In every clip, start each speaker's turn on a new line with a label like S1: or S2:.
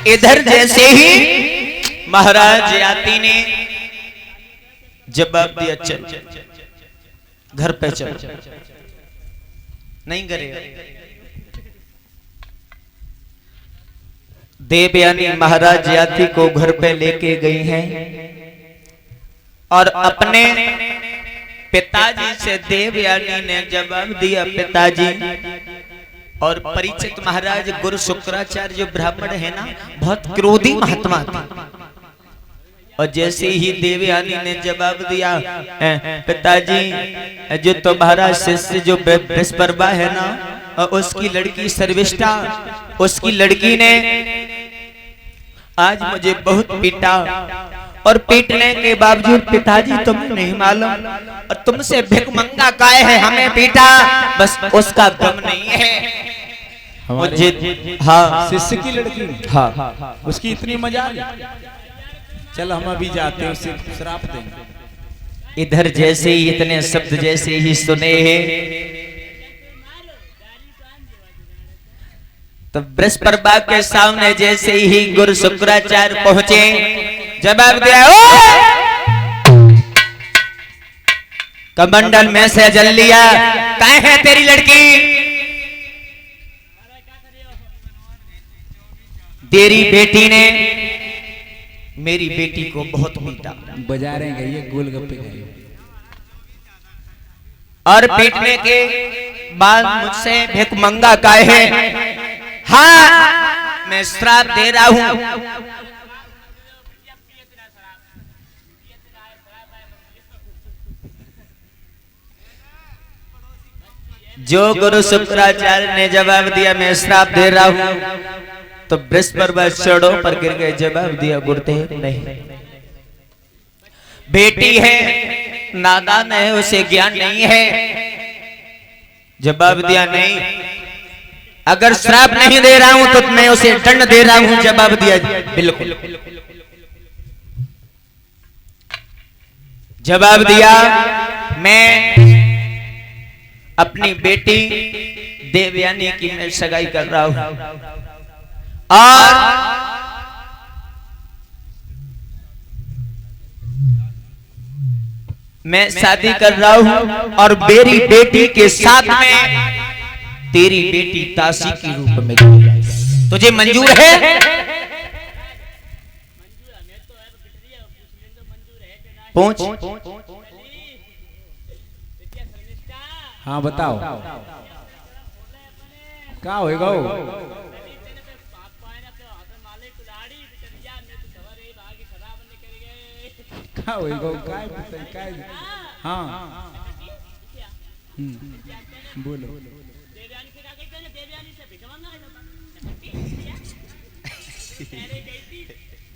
S1: इधर जैसे ही महाराज याति ने जवाब दिया, चल घर पे चल। नहीं करेगा। देवयानी महाराज याति को घर पे लेके गई हैं और अपने पिताजी से देवयानी ने जवाब दिया, पिताजी। और परीक्षित महाराज गुरु शुक्राचार्य जो ब्राह्मण है ना, बहुत क्रोधी महात्मा थे। और जैसे ही देवयानी ने जवाब दिया, पिताजी जो तुम्हारा शिष्य जो बृहस्पति है ना, उसकी लड़की सर्विष्ठा, उसकी लड़की ने आज मुझे बहुत पीटा और पीटने के बावजूद पिताजी तुम्हें नहीं मालूम, और तुमसे भिखमंगा काय है हमें पीटा, बस उसका गम नहीं है मुझे। हाँ,
S2: शिष्य की लड़की,
S1: हाँ,
S2: उसकी इतनी मजाल। चल हम अभी जाते हैं, उसे श्राप देंगे।
S1: इधर जैसे ही इतने शब्द जैसे ही सुने हैं, तो बृहस्पति के सामने जैसे ही गुरु शुक्राचार्य पहुंचे, जवाब दिया, कमंडल में से जल लिया, कहाँ है तेरी लड़की? तेरी बेटी ने मेरी बेटी को बहुत पीटा।
S2: बाजारें गई है, गोलगप्पे गई
S1: और पीटने के बाद मुझसे भिखमंगा काय है? हाँ, मैं श्राप दे रहा हूं। जो गुरु शुक्राचार्य ने जवाब दिया, मैं श्राप दे रहा हूं, तो बृहस्पति चढ़ो पर गिर गए। जवाब दिया, गुरुदेव नहीं, बेटी है, नादान है, उसे ज्ञान नहीं है। जवाब दिया, नहीं, अगर श्राप नहीं दे रहा हूं तो मैं उसे दंड दे रहा हूं। जवाब दिया, बिल्कुल। जवाब दिया, मैं अपनी बेटी देवयानी की मैं सगाई कर रहा हूं और मैं शादी कर रहा हूं और मेरी बेटी के साथ में तेरी बेटी दासी के रूप में तुझे मंजूर है? पूछ।
S2: हाँ बताओ, क्या होएगा? क्या होएगा? काय? हाँ, बोलो।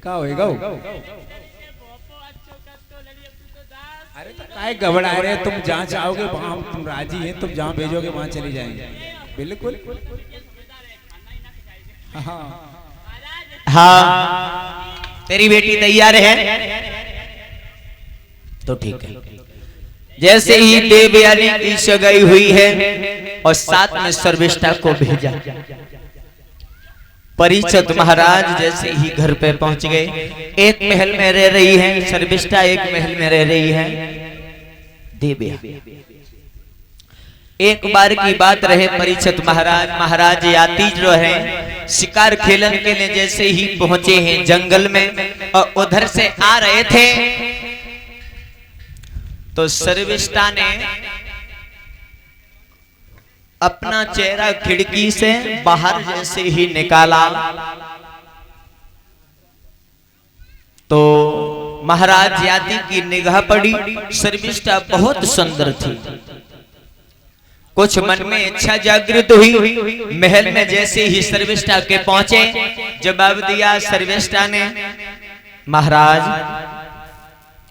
S2: क्या होएगा? अरे तो काय घबरा रहे, तुम जहाँ चाहोगे वहाँ तुम राजी हैं, तुम जहाँ भेजोगे वहाँ चली जाएंगे। बिल्कुल।
S1: हाँ, तेरी बेटी तैयार है तो ठीक है। जैसे ही देवयानी की सगाई हुई है और साथ में सर्विष्ठा को भेजा, परीक्षित महाराज जैसे ही घर पे पहुंच गए। एक महल में रह रही है सर्विष्ठा, एक महल में रह रही है देवया। एक बार की बात रहे, परीक्षित महाराज याति जो है शिकार खेलन के लिए जैसे ही पहुंचे हैं जंगल में और उधर से आ रहे थे, तो सर्विष्ठा ने अपना चेहरा खिड़की से बाहर जैसे ही निकाला तो महाराज याति की निगाह पड़ी। सर्विष्ठा बहुत सुंदर थी। कुछ मन में इच्छा जागृत हुई। महल में जैसे ही सर्विष्ठा के पहुंचे, जवाब दिया सर्विष्ठा ने, महाराज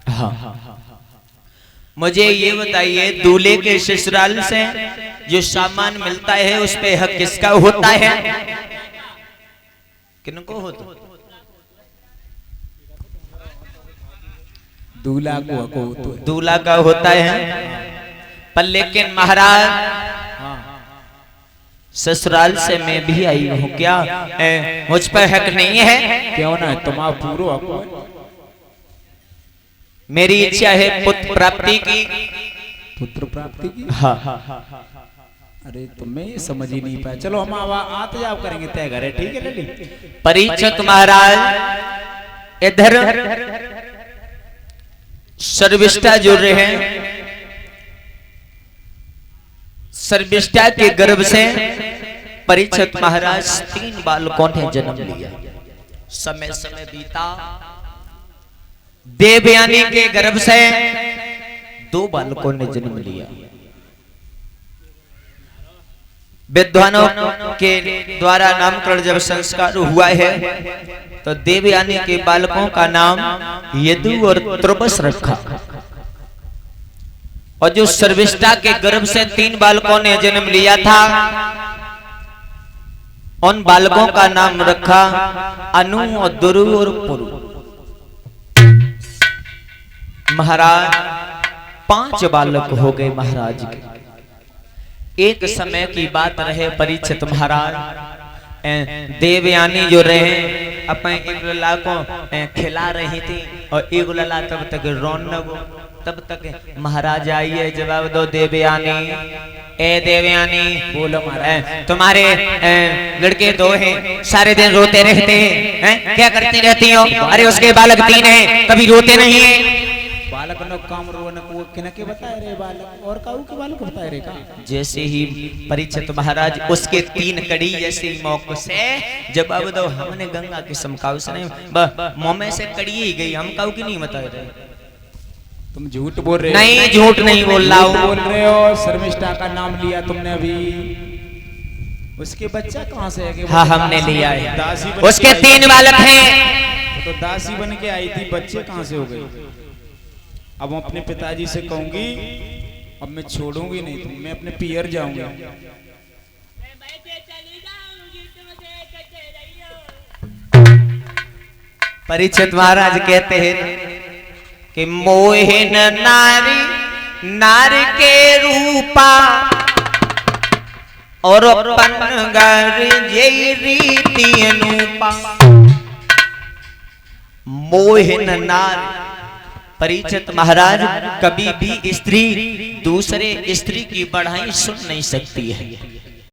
S1: हाँ, मुझे ये बताइए, दूल्हे के ससुराल से जो सामान मिलता है उस पे हक किसका होता है? किनको होता?
S2: दूल्हा को
S1: दूल्हा का होता है। पर लेकिन महाराज ससुराल से मैं भी आई हूँ, क्या मुझ पर हक नहीं है?
S2: क्यों ना, तुम्हारा पूरा हक है।
S1: मेरी इच्छा है पुत्र प्राप्ति की।
S2: पुत्र प्राप्ति की?
S1: हाँ।
S2: अरे तुम्हें ये समझ ही नहीं पाया। चलो हम आते जाओ करेंगे तय घरे, ठीक है लली?
S1: परीक्षित महाराज इधर सर्विष्ठा जुड़ रहे हैं। सर्विष्ठा के गर्भ से परीक्षित महाराज 3 बालकों ने जन्म लिया। समय समय बीता, देवयानी के गर्भ से 2 बालकों ने जन्म लिया। विद्वानों के द्वारा नामकरण जब संस्कार हुआ है तो देवयानी के बालकों का नाम यदु और त्रुबस रखा। और जो सर्विष्ठा के गर्भ से 3 बालकों ने जन्म लिया था, उन बालकों का नाम रखा अनु और दुरु और पुरु। महाराज 5 बालक हो गए महाराज के। एक समय की बात रहे, परीक्षित महाराज देवयानी जो रहे अपने एक लला को खिला रही थी और एक लला तब तक रौनक, तब तक महाराज आइए जवाब दो देवयानी। ए देवयानी,
S2: बोलो महाराज।
S1: तुम्हारे लड़के 2 हैं, सारे दिन रोते रहते हैं, क्या करती रहती हो? अरे उसके बालक 3 हैं, कभी रोते नहीं है।
S2: बालक न काम रोन को किनके बताए रे बालक, और काऊ के बालक बताए रे का?
S1: जैसे ही परीक्षित महाराज उसके 3 कड़ी जैसे ही मौके से जवाब दो, हमने गंगा के समकाव से नहीं, मुंह में से कड़ी ही गई, हम काऊ की नहीं बताए रहे।
S2: तुम झूठ बोल रहे हो।
S1: नहीं, झूठ नहीं बोल रहा हूं।
S2: बोल रहे हो। शर्मिष्ठा का नाम लिया तुमने अभी, उसके बच्चा कहाँ से है?
S1: हाँ, हमने लिया है।
S2: दासी
S1: उसके 3 बालक हैं।
S2: तो दासी बन के आई थी, बच्चे कहाँ से हो गए? अब मैं अपने पिताजी से कहूंगी, अब मैं छोड़ूंगी नहीं तुम, मैं अपने पियर जाऊंगा।
S1: परीक्षित महाराज कहते हैं कि मोहिन नारी नारी के रूपा और पनगर ये रीति अनुपा। मोहिन नारी, परीक्षित महाराज कभी भी स्त्री दूसरे स्त्री की बढ़ाई सुन नहीं सकती है।